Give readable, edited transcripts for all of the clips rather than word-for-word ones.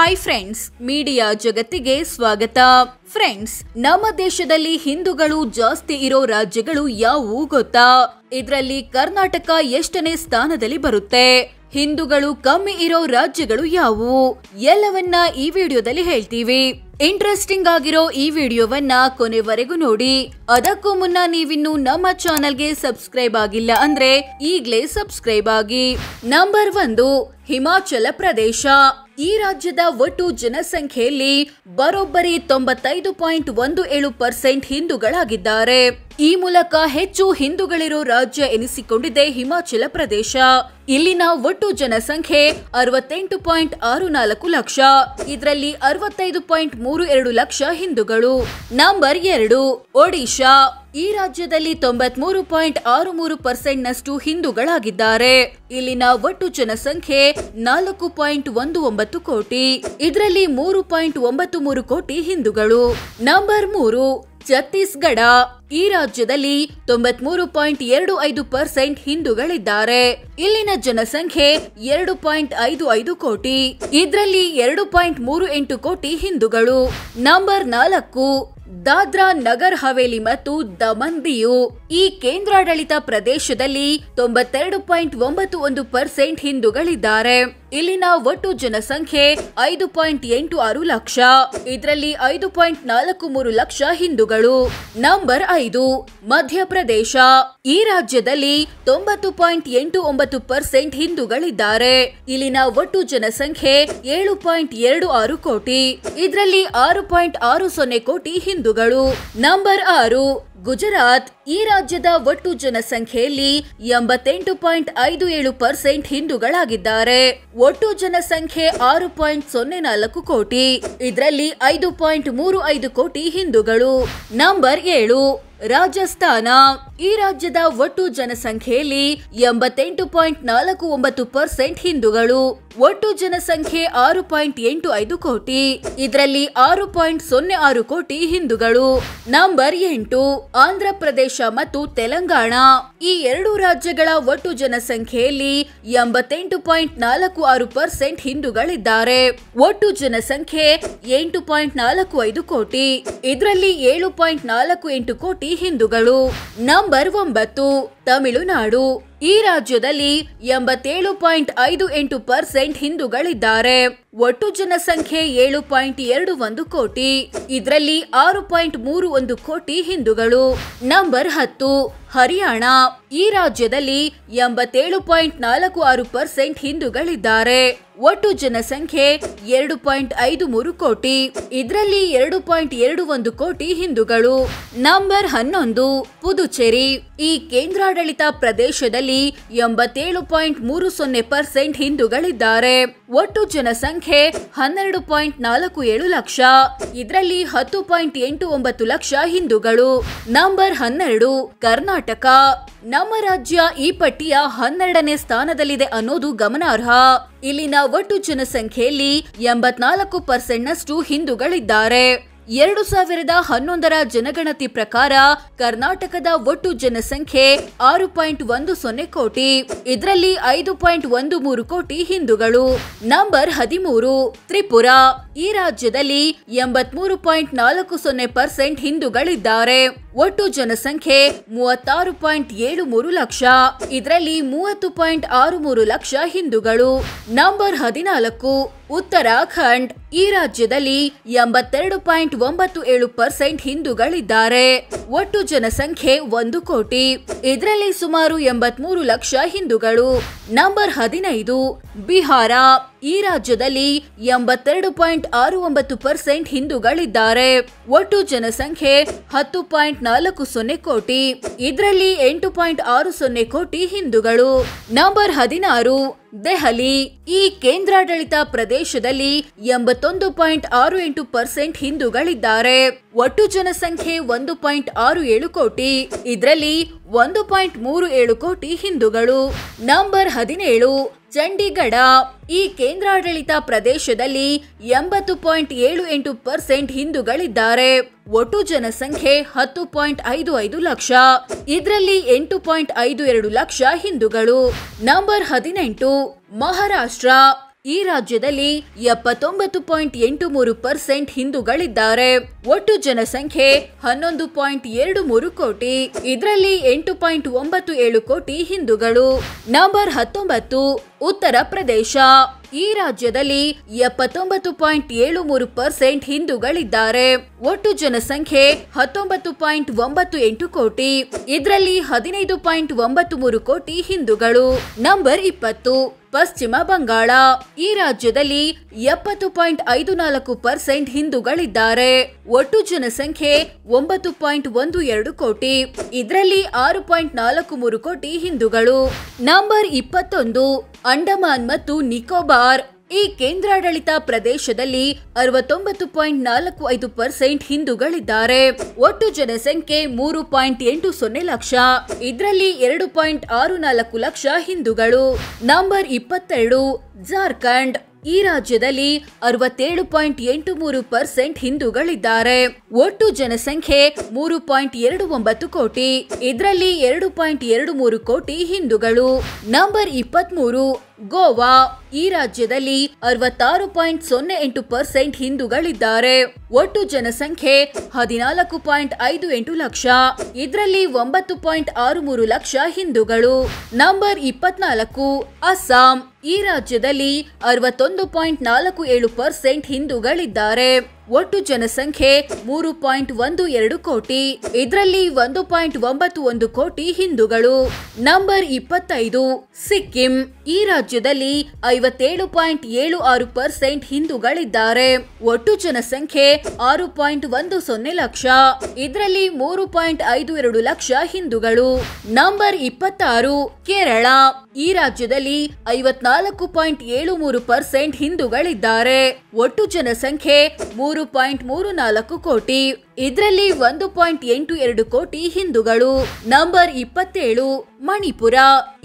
Hi friends, media ಜಗತ್ತಿಗೆ ಸ್ವಾಗತ. Friends, ನಮ್ಮ ದೇಶದಲ್ಲಿ ಹಿಂದೂಗಳು ಜಾಸ್ತಿ ಇರೋ ರಾಜ್ಯಗಳು ಯಾವುವು ಗೊತ್ತಾ? ಇದರಲ್ಲಿ ಕರ್ನಾಟಕ ಎಷ್ಟನೇ ಸ್ಥಾನದಲ್ಲಿ ಬರುತ್ತೆ? ಹಿಂದೂಗಳು ಕಮ್ಮಿ ಇರೋ ರಾಜ್ಯಗಳು ಯಾವುವು? ಎಲ್ಲವನ್ನ ಈ ವಿಡಿಯೋದಲ್ಲಿ ಹೇಳ್ತೀವಿ. ಇಂಟ್ರೆಸ್ಟಿಂಗ್ ಆಗಿರೋ ಈ ವಿಡಿಯೋವನ್ನ ಕೊನೆವರೆಗೂ ನೋಡಿ. ಅದಕ್ಕೂ ಮುನ್ನ ನೀವಿನ್ನು ನಮ್ಮ ಚಾನೆಲ್ಗೆ ಸಬ್ಸ್ಕ್ರೈಬ್ ಆಗಿಲ್ಲ ಅಂದ್ರೆ ಈಗ್ಲೇ ಸಬ್ಸ್ಕ್ರೈಬ್ ಆಗಿ. ನಂಬರ್ 1, ಹಿಮಾಚಲ ಪ್ರದೇಶ. ಈ ರಾಜ್ಯದ ಒಟ್ಟು ಜನಸಂಖ್ಯೆಯಲ್ಲಿ ಬರೋಬ್ಬರಿ 95.17% ಹಿಂದೂಗಳಾಗಿದ್ದಾರೆ. ಈ ಮೂಲಕ ಹೆಚ್ಚು ಹಿಂದೂಗಳಿರೋ ರಾಜ್ಯ ಎನಿಸಿಕೊಂಡಿದೆ ಹಿಮಾಚಲ ಪ್ರದೇಶ. ಇಲ್ಲಿನ ಒಟ್ಟು ಜನಸಂಖ್ಯೆ 68.64 ಲಕ್ಷ. ಇದರಲ್ಲಿ 65.32 ಲಕ್ಷ ಹಿಂದೂಗಳು. ನಂಬರ್ 2, ಒಡಿಶಾ. ಈ ರಾಜ್ಯದಲ್ಲಿ 93.63% ನಷ್ಟು ಹಿಂದೂಗಳಾಗಿದ್ದಾರೆ. ಇಲ್ಲಿನ ಒಟ್ಟು ಜನಸಂಖ್ಯೆ 4.19 ಕೋಟಿ. ಇದರಲ್ಲಿ 3.93 ಕೋಟಿ ಹಿಂದೂಗಳು. ನಂಬರ್ 3, ಛತ್ತೀಸ್ಗಢ. ಈ ರಾಜ್ಯದಲ್ಲಿ 93.25% ಹಿಂದೂಗಳಿದ್ದಾರೆ. ಇಲ್ಲಿನ ಜನಸಂಖ್ಯೆ 2.55 ಕೋಟಿ. ಇದರಲ್ಲಿ 2.38 ಕೋಟಿ ಹಿಂದೂಗಳು. ನಂಬರ್ 4, ದಾದ್ರಾ ನಗರ್ ಹವೇಲಿ ಮತ್ತು ದಮನ್ ದಿಯು. ಈ ಕೇಂದ್ರಾಡಳಿತ ಪ್ರದೇಶದಲ್ಲಿ 92.91% ಹಿಂದೂಗಳಿದ್ದಾರೆ. ಇಲ್ಲಿನ ಒಟ್ಟು ಜನಸಂಖ್ಯೆ 5.86 ಲಕ್ಷ. ಇದರಲ್ಲಿ 5.43 ಲಕ್ಷ ಹಿಂದೂಗಳು. ನಂಬರ್ 5, ಮಧ್ಯಪ್ರದೇಶ. ಈ ರಾಜ್ಯದಲ್ಲಿ 90.89% ಹಿಂದೂಗಳಿದ್ದಾರೆ. ಇಲ್ಲಿನ ಒಟ್ಟು ಜನಸಂಖ್ಯೆ 7.26 ಕೋಟಿ. ಇದರಲ್ಲಿ 6.60 ಕೋಟಿ ಹಿಂದೂಗಳು. ನಂಬರ್ 6, ಗುಜರಾತ್. ಈ ರಾಜ್ಯದ ಒಟ್ಟು ಜನಸಂಖ್ಯೆಯಲ್ಲಿ 88.57% ಹಿಂದೂಗಳಾಗಿದ್ದಾರೆ. ಒಟ್ಟು ಜನಸಂಖ್ಯೆ 6.04 ಕೋಟಿ. ಇದರಲ್ಲಿ 5.35 ಕೋಟಿ ಹಿಂದೂಗಳು. ನಂಬರ್ 7, ರಾಜಸ್ಥಾನ. ಈ ರಾಜ್ಯದ ಒಟ್ಟು ಜನಸಂಖ್ಯೆಯಲ್ಲಿ 88.49% ಹಿಂದೂಗಳು. ಒಟ್ಟು ಜನಸಂಖ್ಯೆ 6.85 ಕೋಟಿ. ಇದರಲ್ಲಿ 6.06 ಕೋಟಿ ಹಿಂದೂಗಳು. ನಂಬರ್ 8, ಆಂಧ್ರ ಪ್ರದೇಶ ಮತ್ತು ತೆಲಂಗಾಣ. ಈ ಎರಡು ರಾಜ್ಯಗಳ ಒಟ್ಟು ಜನಸಂಖ್ಯೆಯಲ್ಲಿ 88.46% ಹಿಂದೂಗಳಿದ್ದಾರೆ. ಒಟ್ಟು ಜನಸಂಖ್ಯೆ 8.45 ಕೋಟಿ. ಇದರಲ್ಲಿ 7.48 ಕೋಟಿ ಹಿಂದೂಗಳು. ನಂಬರ್ 9, ತಮಿಳುನಾಡು. ಈ ರಾಜ್ಯದಲ್ಲಿ 87.58% ಹಿಂದೂಗಳಿದ್ದಾರೆ. ಒಟ್ಟು ಜನಸಂಖ್ಯೆ 7.21 ಕೋಟಿ. ಇದರಲ್ಲಿ 6.31 ಕೋಟಿ ಹಿಂದೂಗಳು. ನಂಬರ್ 10, ಹರಿಯಾಣ. ಈ ರಾಜ್ಯದಲ್ಲಿ 87.46% ಹಿಂದೂಗಳಿದ್ದಾರೆ. ಒಟ್ಟು ಜನಸಂಖ್ಯೆ 2.53 ಕೋಟಿ. ಇದರಲ್ಲಿ 2.21 ಕೋಟಿ ಹಿಂದೂಗಳು. ನಂಬರ್ 11, ಪುದುಚೇರಿ. ಈ ಕೇಂದ್ರಾಡಳಿತ ಪ್ರದೇಶದಲ್ಲಿ 87.30% ಹಿಂದೂಗಳಿದ್ದಾರೆ. ಒಟ್ಟು ಜನಸಂಖ್ಯೆ 12.47 ಲಕ್ಷ. ಇದರಲ್ಲಿ 10.89 ಲಕ್ಷ ಹಿಂದೂಗಳು. ನಂಬರ್ 12, ಕರ್ನಾಟಕ. ನಮ್ಮ ರಾಜ್ಯ ಈ ಪಟ್ಟಿಯ 12ನೇ ಸ್ಥಾನದಲ್ಲಿದೆ ಅನ್ನೋದು ಗಮನಾರ್ಹ. ಇಲ್ಲಿನ ಒಟ್ಟು ಜನಸಂಖ್ಯೆಯಲ್ಲಿ 84% ನಷ್ಟು ಹಿಂದೂಗಳಿದ್ದಾರೆ. 2011ರ ಜನಗಣತಿ ಪ್ರಕಾರ ಕರ್ನಾಟಕದ ಒಟ್ಟು ಜನಸಂಖ್ಯೆ 6.10 ಕೋಟಿ. ಇದರಲ್ಲಿ 5.13 ಕೋಟಿ ಹಿಂದೂಗಳು. ನಂಬರ್ 13, ತ್ರಿಪುರಾ. ಈ ರಾಜ್ಯದಲ್ಲಿ 83.40% ಹಿಂದೂಗಳಿದ್ದಾರೆ. ಒಟ್ಟು ಜನಸಂಖ್ಯೆ 36.73 ಲಕ್ಷ. ಇದರಲ್ಲಿ 30.63 ಲಕ್ಷ ಹಿಂದೂಗಳು. ನಂಬರ್ 14, ಉತ್ತರಾಖಂಡ್. ಈ ರಾಜ್ಯದಲ್ಲಿ 82.97% ಹಿಂದೂಗಳಿದ್ದಾರೆ. ಒಟ್ಟು ಜನಸಂಖ್ಯೆ 1 ಕೋಟಿ. ಇದರಲ್ಲಿ ಸುಮಾರು 83 ಲಕ್ಷ ಹಿಂದೂಗಳು. ನಂಬರ್ 15, ಬಿಹಾರ. ಈ ರಾಜ್ಯದಲ್ಲಿ 82.69% ಹಿಂದೂಗಳಿದ್ದಾರೆ. ಒಟ್ಟು ಜನಸಂಖ್ಯೆ 10.40 ಕೋಟಿ. ಇದರಲ್ಲಿ 8.60 ಕೋಟಿ ಹಿಂದೂಗಳು. ನಂಬರ್ 16, ದೆಹಲಿ. ಈ ಕೇಂದ್ರಾಡಳಿತ ಪ್ರದೇಶದಲ್ಲಿ 81.68% ಹಿಂದೂಗಳಿದ್ದಾರೆ. ಒಟ್ಟು ಜನಸಂಖ್ಯೆ 1.67 ಕೋಟಿ. ಇದರಲ್ಲಿ 1.37 ಕೋಟಿ ಹಿಂದೂಗಳು. ನಂಬರ್ 17, ಚಂಡೀಗಢ. ಈ ಕೇಂದ್ರಾಡಳಿತ ಪ್ರದೇಶದಲ್ಲಿ 80.78% ಹಿಂದೂಗಳಿದ್ದಾರೆ. ಒಟ್ಟು ಜನಸಂಖ್ಯೆ 10.55 ಲಕ್ಷ. ಇದರಲ್ಲಿ 8.52 ಲಕ್ಷ ಹಿಂದೂಗಳು. ನಂಬರ್ 18, ಮಹಾರಾಷ್ಟ್ರ. ಈ ರಾಜ್ಯದಲ್ಲಿ 79.83% ಹಿಂದೂಗಳಿದ್ದಾರೆ. ಒಟ್ಟು ಜನಸಂಖ್ಯೆ 11.23 ಕೋಟಿ. ಇದರಲ್ಲಿ 8.97 ಕೋಟಿ ಹಿಂದೂಗಳು. ನಂಬರ್ 19 ಉತ್ತರ ಪ್ರದೇಶ. ಈ ರಾಜ್ಯದಲ್ಲಿ 79.73% ಹಿಂದೂಗಳಿದ್ದಾರೆ. ಒಟ್ಟು ಜನಸಂಖ್ಯೆ 19.98 ಕೋಟಿ. ಇದರಲ್ಲಿ 15.93 ಕೋಟಿ ಹಿಂದೂಗಳು. ನಂಬರ್ 20 ಪಶ್ಚಿಮ ಬಂಗಾಳ. ಈ ರಾಜ್ಯದಲ್ಲಿ 70.54% ಹಿಂದೂಗಳಿದ್ದಾರೆ. ಒಟ್ಟು ಜನಸಂಖ್ಯೆ 9.12 ಕೋಟಿ. ಇದರಲ್ಲಿ 6.43 ಕೋಟಿ ಹಿಂದೂಗಳು. ನಂಬರ್ 21 ಅಂಡಮಾನ್ ಮತ್ತು ನಿಕೋಬಾರ್. ಈ ಕೇಂದ್ರಾಡಳಿತ ಪ್ರದೇಶದಲ್ಲಿ 69.45% ಹಿಂದೂಗಳಿದ್ದಾರೆ. ಒಟ್ಟು ಜನಸಂಖ್ಯೆ 3.80 ಲಕ್ಷ. ಇದರಲ್ಲಿ 2.64 ಲಕ್ಷ ಹಿಂದೂಗಳು. ನಂಬರ್ 22 ಜಾರ್ಖಂಡ್. ಈ ರಾಜ್ಯದಲ್ಲಿ 67.83% ಹಿಂದೂಗಳಿದ್ದಾರೆ. ಒಟ್ಟು ಜನಸಂಖ್ಯೆ 3.29 ಕೋಟಿ. ಇದರಲ್ಲಿ 2.23 ಕೋಟಿ ಹಿಂದೂಗಳು. ನಂಬರ್ 23 ಗೋವಾ. ಈ ರಾಜ್ಯದಲ್ಲಿ 66.08% ಹಿಂದೂಗಳಿದ್ದಾರೆ. ಒಟ್ಟು ಜನಸಂಖ್ಯೆ 14.58 ಲಕ್ಷ. ಇದರಲ್ಲಿ 9.63 ಲಕ್ಷ ಹಿಂದೂಗಳು. ನಂಬರ್ 24 ಅಸ್ಸಾಂ. ಈ ರಾಜ್ಯದಲ್ಲಿ 61.47% ಹಿಂದೂಗಳಿದ್ದಾರೆ. ಒಟ್ಟು ಜನಸಂಖ್ಯೆ 3.12 ಕೋಟಿ. ಇದರಲ್ಲಿ 1.91 ಕೋಟಿ ಹಿಂದೂಗಳು. ನಂಬರ್ 25 ಸಿಕ್ಕಿಂ. ಈ ರಾಜ್ಯದಲ್ಲಿ 57.76% ಹಿಂದೂಗಳಿದ್ದಾರೆ. ಒಟ್ಟು ಜನಸಂಖ್ಯೆ 6.10 ಲಕ್ಷ. ಇದರಲ್ಲಿ 3.52 ಲಕ್ಷ ಹಿಂದೂಗಳು. ನಂಬರ್ 26 ಕೇರಳ. ಈ ರಾಜ್ಯದಲ್ಲಿ 54.73% ಹಿಂದೂಗಳಿದ್ದಾರೆ. ಒಟ್ಟು ಜನಸಂಖ್ಯೆ 3.34 ಕೋಟಿ. ಇದರಲ್ಲಿ 1.82 ಕೋಟಿ ಹಿಂದೂಗಳು. ನಂಬರ್ 27 ಮಣಿಪುರ.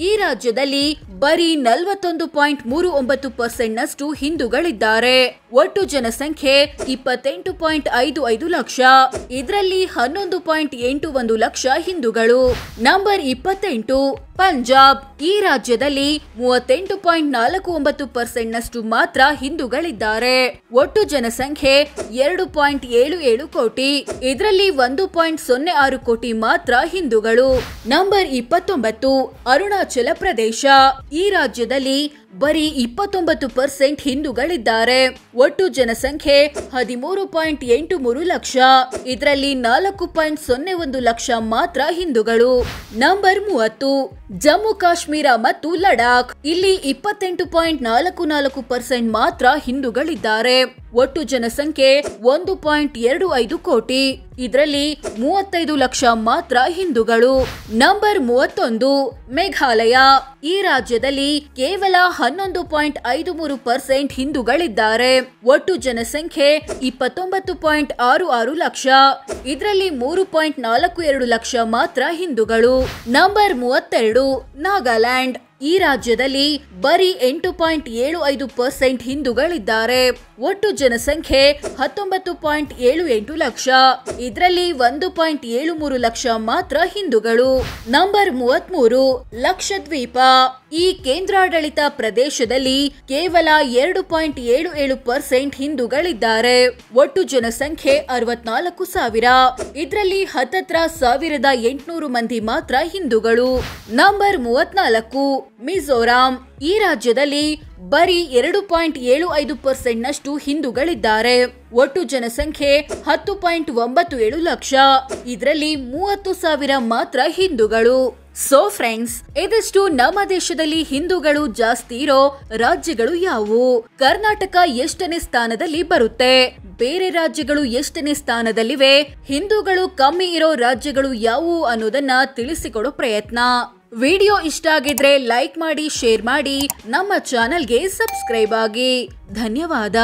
ಈ ರಾಜ್ಯದಲ್ಲಿ ಬರೀ 41.39% ನಷ್ಟು ಹಿಂದೂಗಳಿದ್ದಾರೆ. ಒಟ್ಟು ಜನಸಂಖ್ಯೆ 28.55 ಲಕ್ಷ. ಇದರಲ್ಲಿ 11.81 ಲಕ್ಷ ಹಿಂದೂಗಳು. ನಂಬರ್ 28 ಪಂಜಾಬ್. ಈ ರಾಜ್ಯದಲ್ಲಿ 38.49% ನಷ್ಟು ಮಾತ್ರ ಹಿಂದೂಗಳಿದ್ದಾರೆ. ಒಟ್ಟು ಜನಸಂಖ್ಯೆ 2.77 ಕೋಟಿ. ಇದರಲ್ಲಿ 1.06 ಕೋಟಿ ಮಾತ್ರ ಹಿಂದೂಗಳು. ನಂಬರ್ 29 ಅರುಣಾಚಲ ಪ್ರದೇಶ. ಈ ರಾಜ್ಯದಲ್ಲಿ ಬರೀ 29% ಹಿಂದೂಗಳಿದ್ದಾರೆ. ಒಟ್ಟು ಜನಸಂಖ್ಯೆ 13.83 ಲಕ್ಷ. ಇದರಲ್ಲಿ 4.01 ಲಕ್ಷ ಮಾತ್ರ ಹಿಂದೂಗಳು. ನಂಬರ್ 30 ಜಮ್ಮು ಕಾಶ್ಮೀರ ಮತ್ತು ಲಡಾಖ್. ಇಲ್ಲಿ 28.44% ಮಾತ್ರ ಹಿಂದೂಗಳಿದ್ದಾರೆ. ಒಟ್ಟು ಜನಸಂಖ್ಯೆ 1.25 ಕೋಟಿ. ಇದರಲ್ಲಿ 35 ಲಕ್ಷ ಮಾತ್ರ ಹಿಂದೂಗಳು. ನಂಬರ್ 31 ಮೇಘಾಲಯ. ಈ ರಾಜ್ಯದಲ್ಲಿ ಕೇವಲ 11.53% ಹಿಂದೂಗಳಿದ್ದಾರೆ. ಒಟ್ಟು ಜನಸಂಖ್ಯೆ 29.66 ಲಕ್ಷ. ಇದರಲ್ಲಿ 3.42 ಲಕ್ಷ ಮಾತ್ರ ಹಿಂದೂಗಳು. ನಂಬರ್ 32 ನಾಗಾಲ್ಯಾಂಡ್. ಈ ರಾಜ್ಯದಲ್ಲಿ ಬರೀ 8.75% ಹಿಂದೂಗಳಿದ್ದಾರೆ. ಒಟ್ಟು ಜನಸಂಖ್ಯೆ 19.78 ಲಕ್ಷ. ಇದರಲ್ಲಿ 1.73 ಲಕ್ಷ ಮಾತ್ರ ಹಿಂದೂಗಳು. ನಂಬರ್ 33 ಲಕ್ಷದ್ವೀಪ. ಈ ಕೇಂದ್ರಾಡಳಿತ ಪ್ರದೇಶದಲ್ಲಿ ಕೇವಲ 2.77% ಹಿಂದೂಗಳಿದ್ದಾರೆ. ಒಟ್ಟು ಜನಸಂಖ್ಯೆ 64,000. ಇದರಲ್ಲಿ 1,800 ಮಂದಿ ಮಾತ್ರ ಹಿಂದೂಗಳು. ನಂಬರ್ 34 ಮಿಜೋರಾಂ. ಈ ರಾಜ್ಯದಲ್ಲಿ ಬರೀ 2.75% ನಷ್ಟು ಹಿಂದೂಗಳಿದ್ದಾರೆ. ಒಟ್ಟು ಜನಸಂಖ್ಯೆ 10.97 ಲಕ್ಷ. ಇದರಲ್ಲಿ 30,000 ಮಾತ್ರ ಹಿಂದೂಗಳು. ಸೋ ಫ್ರೆಂಡ್ಸ್, ಇದಿಷ್ಟು ನಮ್ಮ ದೇಶದಲ್ಲಿ ಹಿಂದೂಗಳು ಜಾಸ್ತಿ ಇರೋ ರಾಜ್ಯಗಳು ಯಾವುವು? ಕರ್ನಾಟಕ ಎಷ್ಟನೇ ಸ್ಥಾನದಲ್ಲಿ ಬರುತ್ತೆ? ಬೇರೆ ರಾಜ್ಯಗಳು ಎಷ್ಟನೇ ಸ್ಥಾನದಲ್ಲಿವೆ? ಹಿಂದೂಗಳು ಕಮ್ಮಿ ಇರೋ ರಾಜ್ಯಗಳು ಯಾವುವು ಅನ್ನೋದನ್ನ ತಿಳಿಸಿಕೊಡೋ ಪ್ರಯತ್ನ. ವಿಡಿಯೋ ಇಷ್ಟ ಆಗಿದ್ರೆ ಲೈಕ್ ಮಾಡಿ, ಶೇರ್ ಮಾಡಿ, ನಮ್ಮ ಚಾನೆಲ್ಗೆ ಸಬ್ಸ್ಕ್ರೈಬ್ ಆಗಿ. ಧನ್ಯವಾದ.